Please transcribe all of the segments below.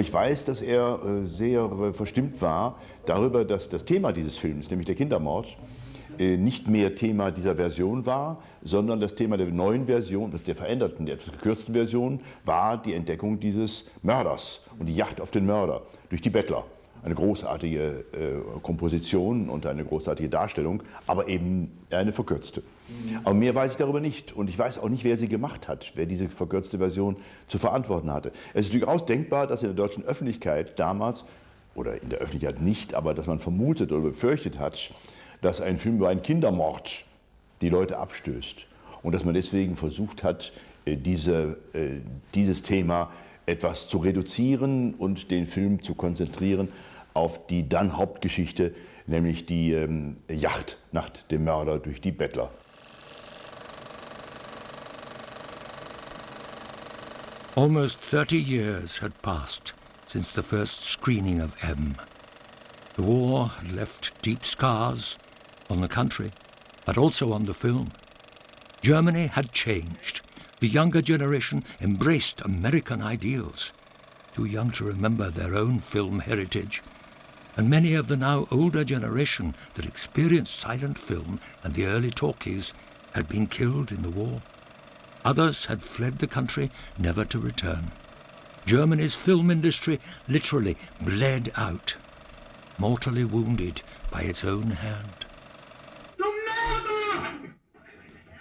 ich weiß, dass er sehr verstimmt war darüber, dass das Thema dieses Films, nämlich der Kindermord, nicht mehr Thema dieser Version war, sondern das Thema der neuen Version, der veränderten, der etwas gekürzten Version, war die Entdeckung dieses Mörders und die Jagd auf den Mörder durch die Bettler. Eine großartige Komposition und eine großartige Darstellung, aber eben eine verkürzte. Aber mehr weiß ich darüber nicht. Und ich weiß auch nicht, wer sie gemacht hat, wer diese verkürzte Version zu verantworten hatte. Es ist durchaus denkbar, dass in der deutschen Öffentlichkeit damals, oder in der Öffentlichkeit nicht, aber dass man vermutet oder befürchtet hat, dass ein Film über einen Kindermord die Leute abstößt. Und dass man deswegen versucht hat, dieses Thema etwas zu reduzieren und den Film zu konzentrieren auf die dann Hauptgeschichte, nämlich die Jagd nach dem Mörder durch die Bettler. Almost 30 years had passed since the first screening of M. The war had left deep scars on the country, but also on the film. Germany had changed. The younger generation embraced American ideals, too young to remember their own film heritage. And many of the now older generation that experienced silent film and the early talkies had been killed in the war. Others had fled the country, never to return. Germany's film industry literally bled out, mortally wounded by its own hand.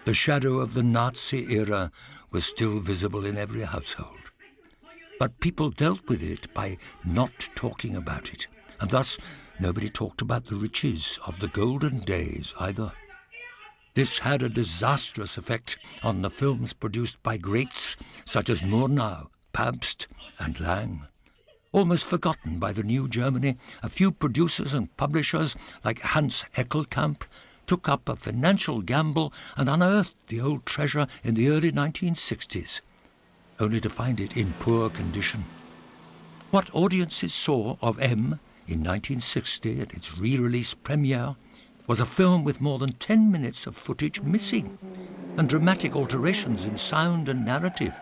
The shadow of the Nazi era was still visible in every household. But people dealt with it by not talking about it, and thus nobody talked about the riches of the golden days either. This had a disastrous effect on the films produced by greats such as Murnau, Pabst and Lang. Almost forgotten by the new Germany, a few producers and publishers like Hans Eckelkamp took up a financial gamble and unearthed the old treasure in the early 1960s, only to find it in poor condition. What audiences saw of M in 1960 at its re-release premiere was a film with more than 10 minutes of footage missing and dramatic alterations in sound and narrative.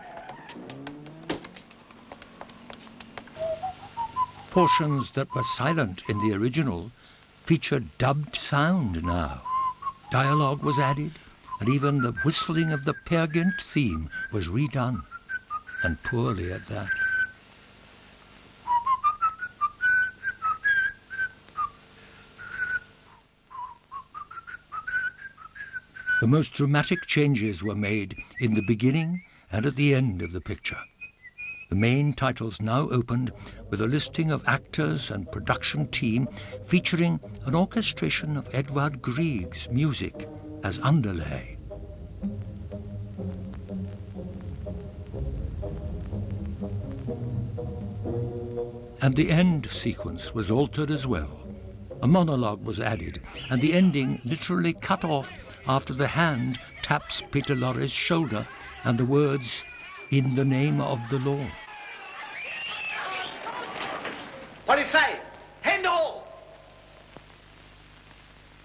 Portions that were silent in the original featured dubbed sound now. Dialogue was added, and even the whistling of the Peer Gynt theme was redone, and poorly at that. The most dramatic changes were made in the beginning and at the end of the picture. The main titles now opened with a listing of actors and production team featuring an orchestration of Edvard Grieg's music as underlay. And the end sequence was altered as well. A monologue was added, and the ending literally cut off after the hand taps Peter Lorre's shoulder and the words, "In the name of the law." Polizei! Hände hoch!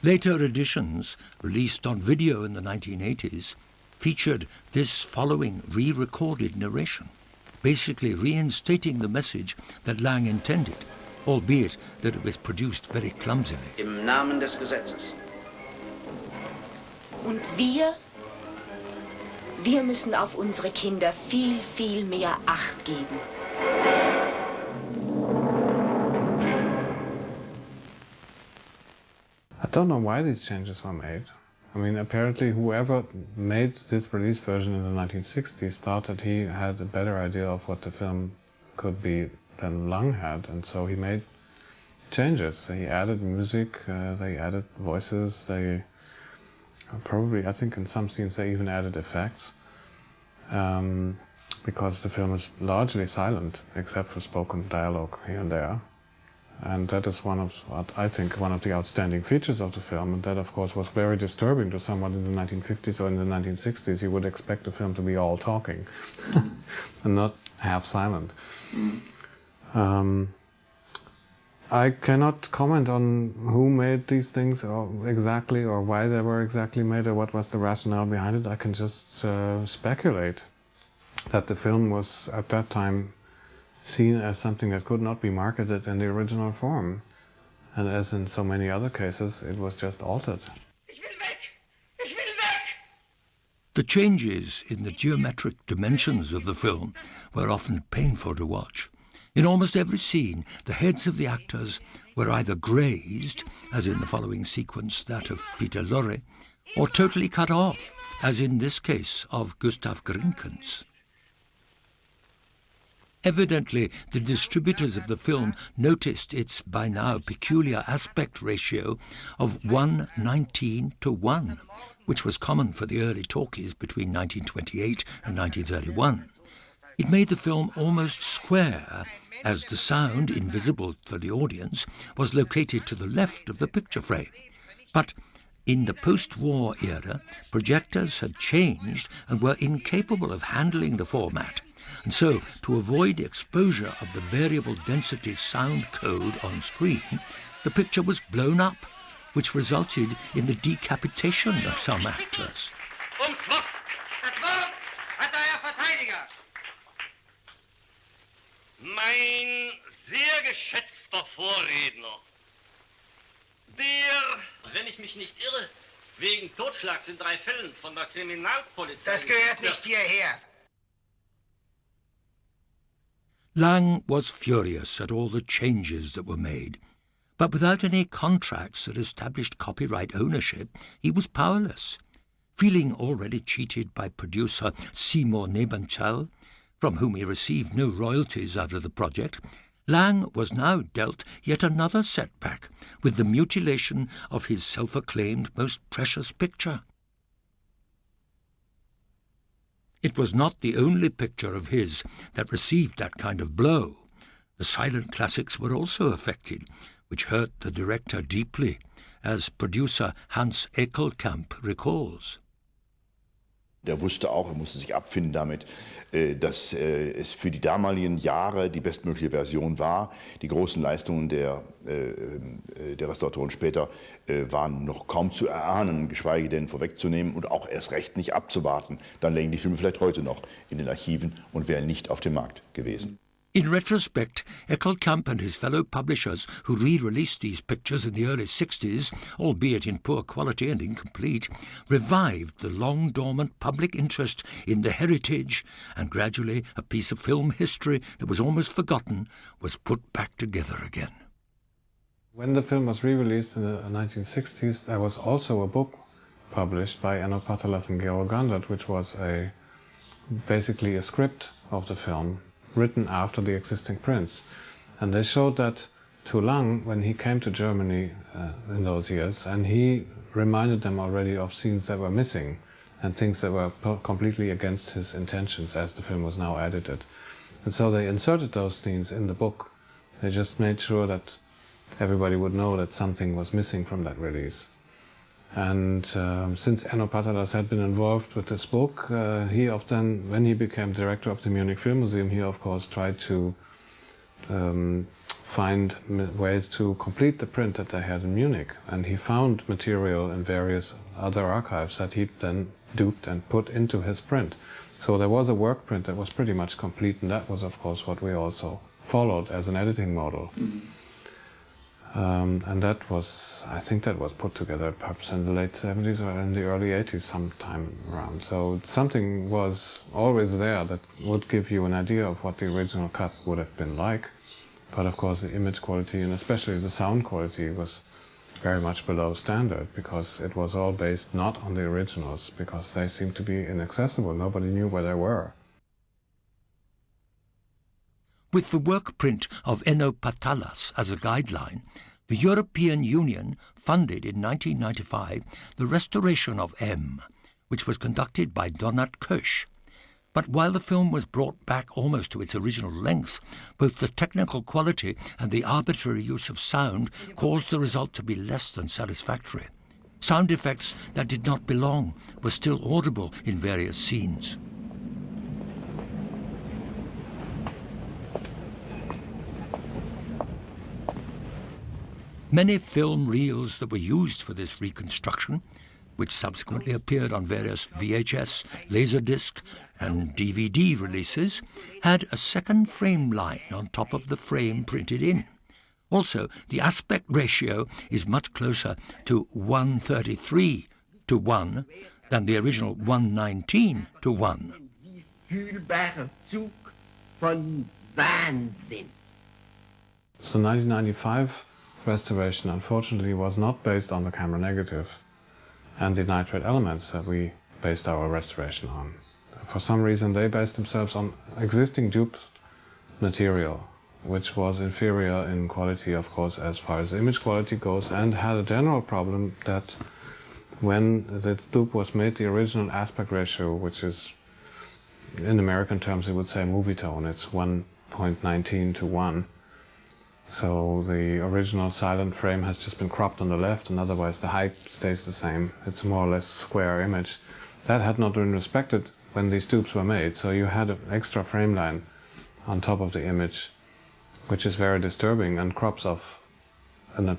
Later editions, released on video in the 1980s, featured this following re-recorded narration, basically reinstating the message that Lang intended, albeit that it was produced very clumsily. Im Namen des Gesetzes. Und wir müssen auf unsere Kinder viel, viel mehr Acht geben. I don't know why these changes were made. I mean, apparently whoever made this release version in the 1960s thought that he had a better idea of what the film could be than Lang had, and so he made changes. He added music, they added voices, they probably, I think in some scenes they even added effects, because the film is largely silent except for spoken dialogue here and there. And that is one of what I think one of the outstanding features of the film, and that of course was very disturbing to someone in the 1950s or in the 1960s. You would expect the film to be all talking and not half silent. I cannot comment on who made these things or exactly, or why they were exactly made, or what was the rationale behind it. I can just speculate that the film was at that time seen as something that could not be marketed in the original form. And as in so many other cases, it was just altered. The changes in the geometric dimensions of the film were often painful to watch. In almost every scene, the heads of the actors were either grazed, as in the following sequence, that of Peter Lorre, or totally cut off, as in this case of Gustav Grinkens. Evidently, the distributors of the film noticed its by now peculiar aspect ratio of 1:19 to 1, which was common for the early talkies between 1928 and 1931. It made the film almost square, as the sound, invisible for the audience, was located to the left of the picture frame. But in the post-war era, projectors had changed and were incapable of handling the format. And so, to avoid exposure of the variable density sound code on screen, the picture was blown up, which resulted in the decapitation of some actors. Ums Wort! Das Wort hat der Herr Verteidiger! Mein sehr geschätzter Vorredner, der, wenn ich mich nicht irre, wegen Totschlags in 3 Fällen von der Kriminalpolizei... Das gehört nicht hierher. Lang was furious at all the changes that were made, but without any contracts that established copyright ownership, he was powerless. Feeling already cheated by producer Seymour Nebenthal, from whom he received no royalties out of the project, Lang was now dealt yet another setback with the mutilation of his self-acclaimed most precious picture. It was not the only picture of his that received that kind of blow. The silent classics were also affected, which hurt the director deeply, as producer Hans Beckert recalls. Der wusste auch, er musste sich abfinden damit, dass es für die damaligen Jahre die bestmögliche Version war. Die großen Leistungen der Restauratoren später waren noch kaum zu erahnen, geschweige denn vorwegzunehmen und auch erst recht nicht abzuwarten. Dann lägen die Filme vielleicht heute noch in den Archiven und wären nicht auf dem Markt gewesen. In retrospect, Eckelkamp and his fellow publishers who re-released these pictures in the early 60s, albeit in poor quality and incomplete, revived the long-dormant public interest in the heritage, and gradually a piece of film history that was almost forgotten was put back together again. When the film was re-released in the 1960s, there was also a book published by Enno Patalas and Georg Gandert, which was basically a script of the film, written after the existing prints. And they showed that to Lang, when he came to Germany in those years, and he reminded them already of scenes that were missing and things that were completely against his intentions as the film was now edited. And so they inserted those scenes in the book. They just made sure that everybody would know that something was missing from that release. And since Enno Patalas had been involved with this book, he often, when he became director of the Munich Film Museum, he of course tried to find ways to complete the print that they had in Munich. And he found material in various other archives that he then duped and put into his print. So there was a work print that was pretty much complete, and that was of course what we also followed as an editing model. Mm-hmm. And that was, I think that was put together perhaps in the late 70s or in the early 80s sometime around. So something was always there that would give you an idea of what the original cut would have been like. But of course the image quality and especially the sound quality was very much below standard, because it was all based not on the originals, because they seemed to be inaccessible. Nobody knew where they were. With the work print of Enno Patalas as a guideline, the European Union funded in 1995 the restoration of M, which was conducted by Donat Kösch. But while the film was brought back almost to its original length, both the technical quality and the arbitrary use of sound caused the result to be less than satisfactory. Sound effects that did not belong were still audible in various scenes. Many film reels that were used for this reconstruction, which subsequently appeared on various VHS, Laserdisc and DVD releases, had a second frame line on top of the frame printed in. Also, the aspect ratio is much closer to 1:33:1 than the original 1:19:1. Fühlbarer Zug von Wahnsinn. So 1995 restoration, unfortunately, was not based on the camera negative and the nitrate elements that we based our restoration on. For some reason, they based themselves on existing dupe material, which was inferior in quality, of course, as far as image quality goes, and had a general problem that when the dupe was made, the original aspect ratio, which is, in American terms, we would say movie tone, it's 1:19:1. So the original silent frame has just been cropped on the left, and otherwise the height stays the same. It's a more or less square image. That had not been respected when these dupes were made, so you had an extra frame line on top of the image, which is very disturbing and crops off a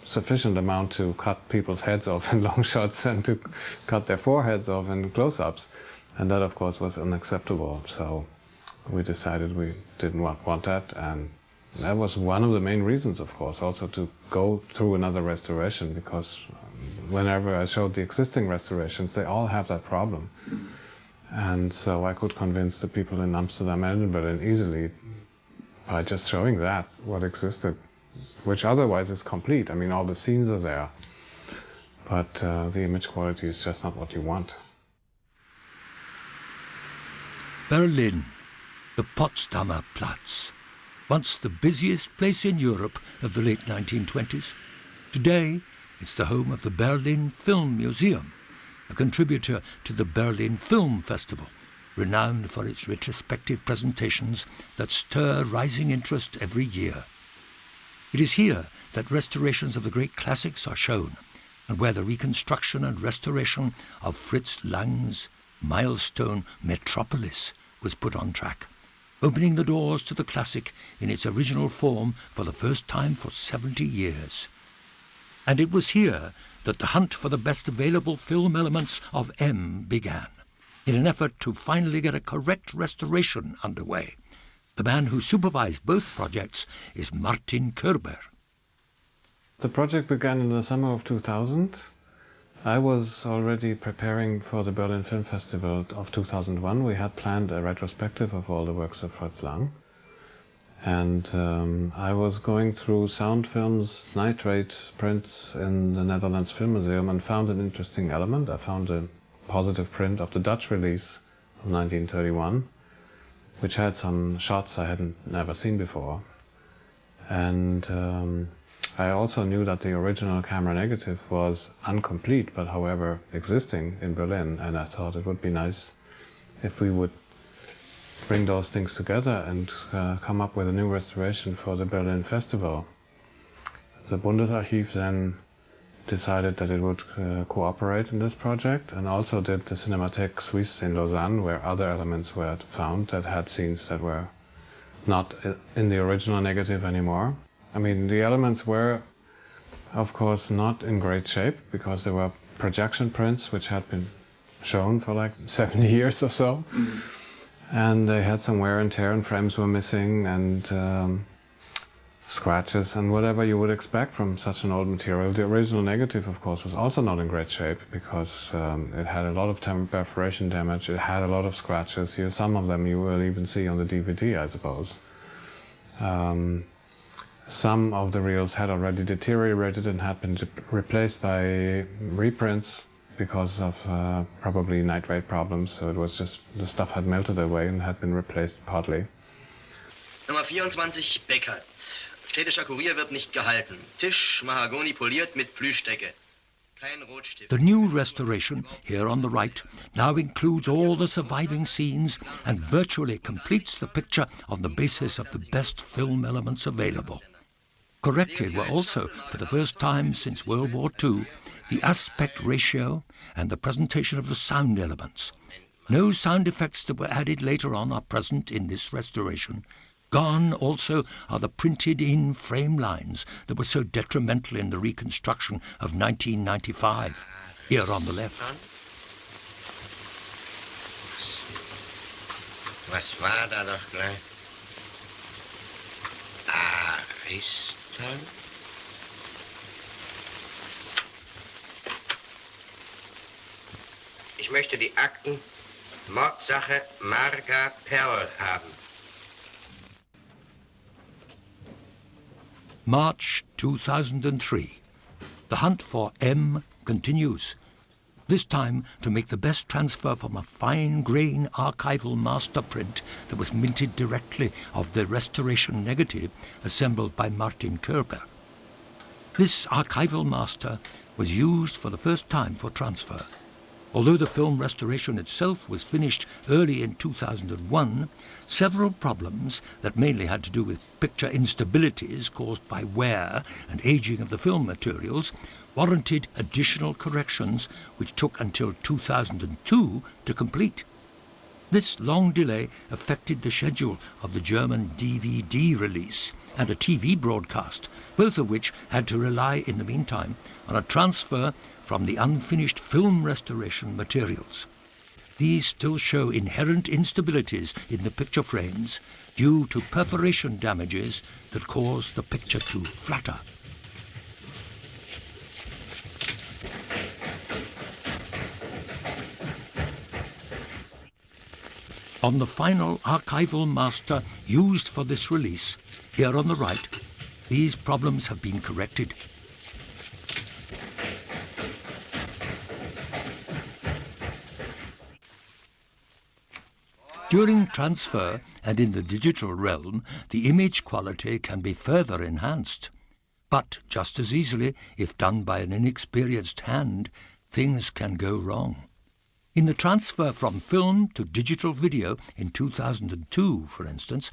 sufficient amount to cut people's heads off in long shots and to cut their foreheads off in close-ups. And that, of course, was unacceptable. So we decided we didn't want that, and that was one of the main reasons, of course, also to go through another restoration, because whenever I showed the existing restorations, they all have that problem. And so I could convince the people in Amsterdam and Berlin easily by just showing that, what existed, which otherwise is complete. I mean, all the scenes are there, but the image quality is just not what you want. Berlin, the Potsdamer Platz, once the busiest place in Europe of the late 1920s. Today, it's the home of the Berlin Film Museum, a contributor to the Berlin Film Festival, renowned for its retrospective presentations that stir rising interest every year. It is here that restorations of the great classics are shown, and where the reconstruction and restoration of Fritz Lang's milestone Metropolis was put on track, opening the doors to the classic in its original form for the first time for 70 years. And it was here that the hunt for the best available film elements of M began, in an effort to finally get a correct restoration underway. The man who supervised both projects is Martin Körber. The project began in the summer of 2000. I was already preparing for the Berlin Film Festival of 2001. We had planned a retrospective of all the works of Fritz Lang. And I was going through sound films, nitrate prints in the Netherlands Film Museum and found an interesting element. I found a positive print of the Dutch release of 1931, which had some shots I hadn't never seen before. And I also knew that the original camera negative was incomplete, but however existing in Berlin, and I thought it would be nice if we would bring those things together and come up with a new restoration for the Berlin Festival. The Bundesarchiv then decided that it would cooperate in this project, and also did the Cinémathèque Suisse in Lausanne, where other elements were found that had scenes that were not in the original negative anymore. I mean, the elements were, of course, not in great shape, because there were projection prints which had been shown for like 70 years or so. And they had some wear and tear, and frames were missing, and scratches, and whatever you would expect from such an old material. The original negative, of course, was also not in great shape, because it had a lot of perforation damage, it had a lot of scratches. Some of them you will even see on the DVD, I suppose. Some of the reels had already deteriorated and had been replaced by reprints because of probably nitrate problems, so it was just, the stuff had melted away and had been replaced partly. Nummer 24, Beckert. Städtischer Kurier wird nicht gehalten. Tisch, Mahagoni poliert mit Plüschdecke. Kein Rotstift. The new restoration, here on the right, now includes all the surviving scenes and virtually completes the picture on the basis of the best film elements available. Corrected were also, for the first time since World War II, the aspect ratio and the presentation of the sound elements. No sound effects that were added later on are present in this restoration. Gone also are the printed-in frame lines that were so detrimental in the reconstruction of 1995. here on the left. Was war da doch gleich? Ariston? Ich möchte die Akten Mordsache Marga Perl haben. March 2003. The hunt for M continues. This time to make the best transfer from a fine-grain archival master print that was minted directly of the restoration negative assembled by Martin Körber. This archival master was used for the first time for transfer. Although the film restoration itself was finished early in 2001, several problems that mainly had to do with picture instabilities caused by wear and aging of the film materials warranted additional corrections which took until 2002 to complete. This long delay affected the schedule of the German DVD release and a TV broadcast, both of which had to rely in the meantime on a transfer from the unfinished film restoration materials. These still show inherent instabilities in the picture frames due to perforation damages that cause the picture to flatter. On the final archival master used for this release, here on the right, these problems have been corrected. During transfer and in the digital realm, the image quality can be further enhanced. But just as easily, if done by an inexperienced hand, things can go wrong. In the transfer from film to digital video in 2002, for instance,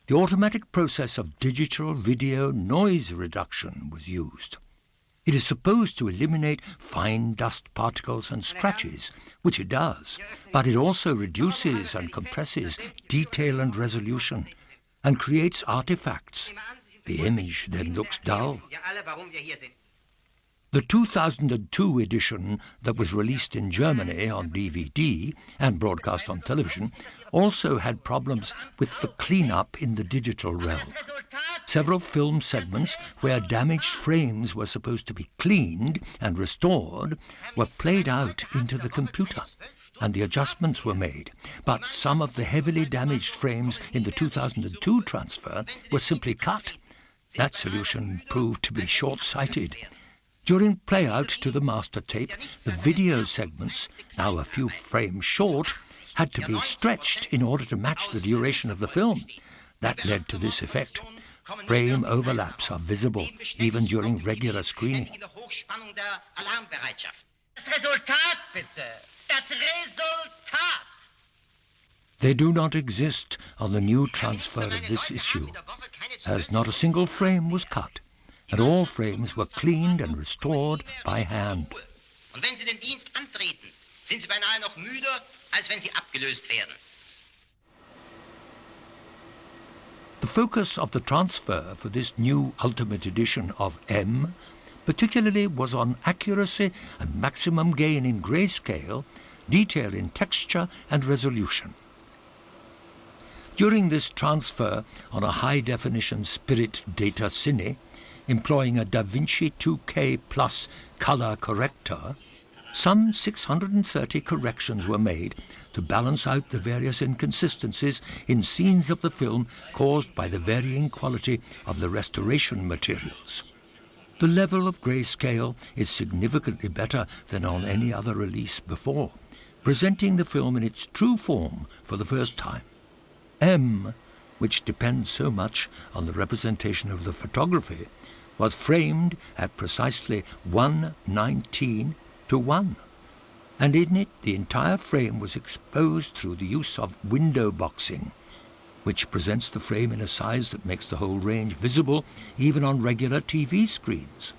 the automatic process of digital video noise reduction was used. It is supposed to eliminate fine dust particles and scratches, which it does, but it also reduces and compresses detail and resolution and creates artifacts. The image then looks dull. The 2002 edition that was released in Germany on DVD and broadcast on television also had problems with the clean-up in the digital realm. Several film segments where damaged frames were supposed to be cleaned and restored were played out into the computer, and the adjustments were made. But some of the heavily damaged frames in the 2002 transfer were simply cut. That solution proved to be short-sighted. During playout to the master tape, the video segments, now a few frames short, had to be stretched in order to match the duration of the film. That led to this effect. Frame overlaps are visible even during regular screening. Das Resultat, bitte! Das Resultat! They do not exist on the new transfer of this issue, as not a single frame was cut, and all frames were cleaned and restored by hand. Und wenn Sie den Dienst antreten, sind Sie beinahe noch müder, als wenn Sie abgelöst werden. The focus of the transfer for this new Ultimate Edition of M particularly was on accuracy and maximum gain in grayscale, detail in texture and resolution. During this transfer on a high-definition Spirit Data Cine, employing a DaVinci 2K Plus color corrector, some 630 corrections were made to balance out the various inconsistencies in scenes of the film caused by the varying quality of the restoration materials. The level of grayscale is significantly better than on any other release before, presenting the film in its true form for the first time. M, which depends so much on the representation of the photography, was framed at precisely 1:19:1, and in it the entire frame was exposed through the use of window boxing, which presents the frame in a size that makes the whole range visible even on regular TV screens.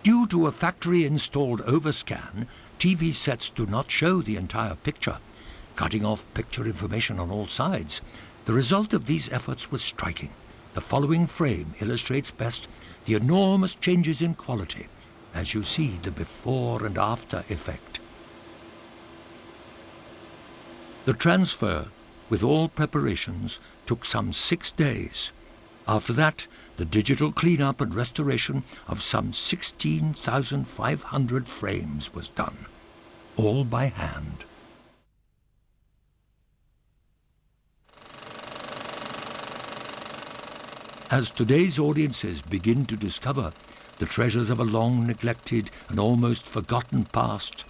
Due to a factory-installed overscan, TV sets do not show the entire picture, cutting off picture information on all sides. The result of these efforts was striking. The following frame illustrates best the enormous changes in quality as you see the before and after effect. The transfer, with all preparations, took some 6 days. After that, the digital cleanup and restoration of some 16,500 frames was done, all by hand. As today's audiences begin to discover the treasures of a long neglected and almost forgotten past,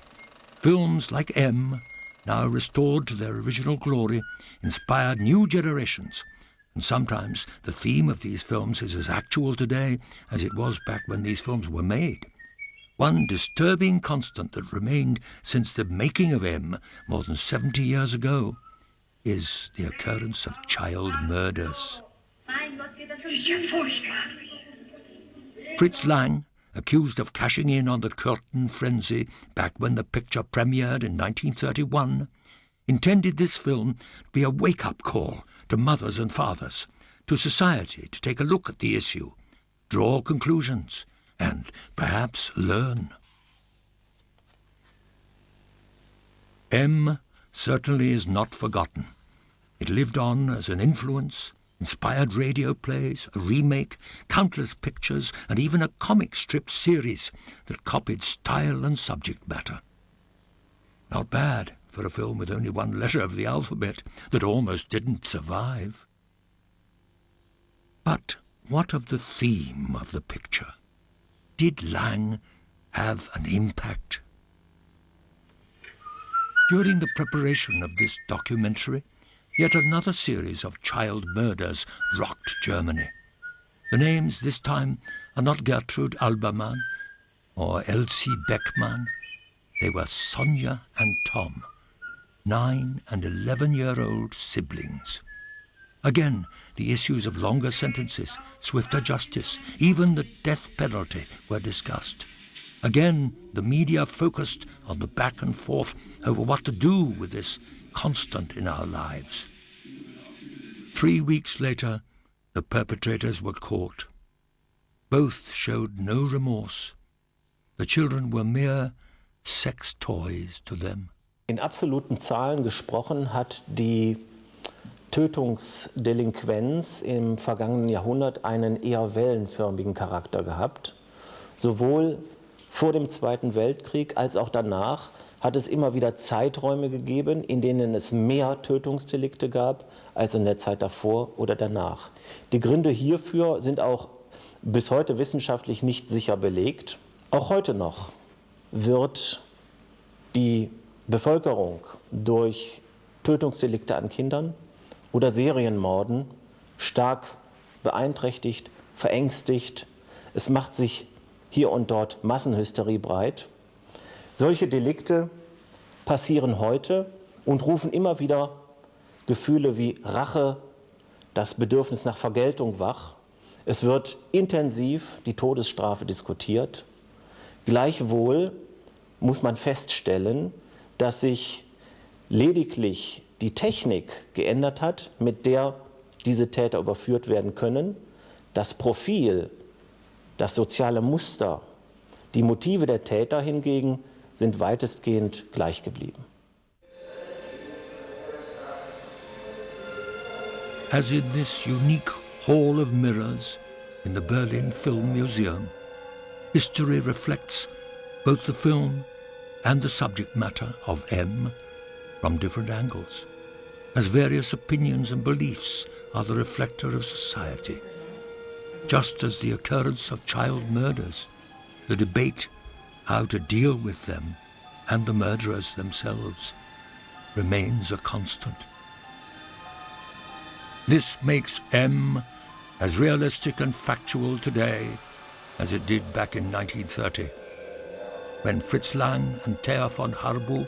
films like M, now restored to their original glory, inspired new generations, and sometimes the theme of these films is as actual today as it was back when these films were made. One disturbing constant that remained since the making of M more than 70 years ago is the occurrence of child murders. Fritz Lang, accused of cashing in on the curtain frenzy back when the picture premiered in 1931, intended this film to be a wake-up call to mothers and fathers, to society to take a look at the issue, draw conclusions, and perhaps learn. M certainly is not forgotten. It lived on as an influence, inspired radio plays, a remake, countless pictures, and even a comic strip series that copied style and subject matter. Not bad for a film with only one letter of the alphabet that almost didn't survive. But what of the theme of the picture? Did Lang have an impact? During the preparation of this documentary, yet another series of child murders rocked Germany. The names this time are not Gertrude Albermann or Elsie Beckmann. They were Sonja and Tom, 9 and 11-year-old siblings. Again, the issues of longer sentences, swifter justice, even the death penalty were discussed. Again, the media focused on the back and forth over what to do with this constant in our lives. 3 weeks later, the perpetrators were caught. Both showed no remorse. The children were mere sex toys to them. In absoluten Zahlen gesprochen hat die Tötungsdelinquenz im vergangenen Jahrhundert einen eher wellenförmigen Charakter gehabt. Sowohl vor dem Zweiten Weltkrieg als auch danach hat es immer wieder Zeiträume gegeben, in denen es mehr Tötungsdelikte gab als in der Zeit davor oder danach. Die Gründe hierfür sind auch bis heute wissenschaftlich nicht sicher belegt. Auch heute noch wird die Bevölkerung durch Tötungsdelikte an Kindern oder Serienmorden stark beeinträchtigt, verängstigt. Es macht sich hier und dort Massenhysterie breit. Solche Delikte passieren heute und rufen immer wieder Gefühle wie Rache, das Bedürfnis nach Vergeltung wach. Es wird intensiv die Todesstrafe diskutiert. Gleichwohl muss man feststellen, dass sich lediglich die Technik geändert hat, mit der diese Täter überführt werden können. Das Profil, das soziale Muster, die Motive der Täter hingegen sind weitestgehend gleich geblieben. As in this unique Hall of Mirrors in the Berlin Film Museum, history reflects both the film and the subject matter of M from different angles, as various opinions and beliefs are the reflector of society. Just as the occurrence of child murders, the debate how to deal with them and the murderers themselves remains a constant. This makes M as realistic and factual today as it did back in 1930, when Fritz Lang and Thea von Harbou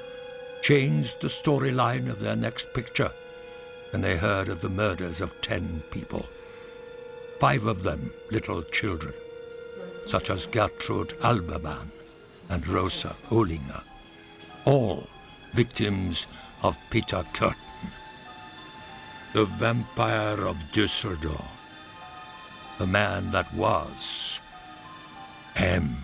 changed the storyline of their next picture when they heard of the murders of 10 people, 5 of them little children, such as Gertrude Albermann and Rosa Ohlinger, all victims of Peter Curtin, the vampire of Düsseldorf, the man that was M.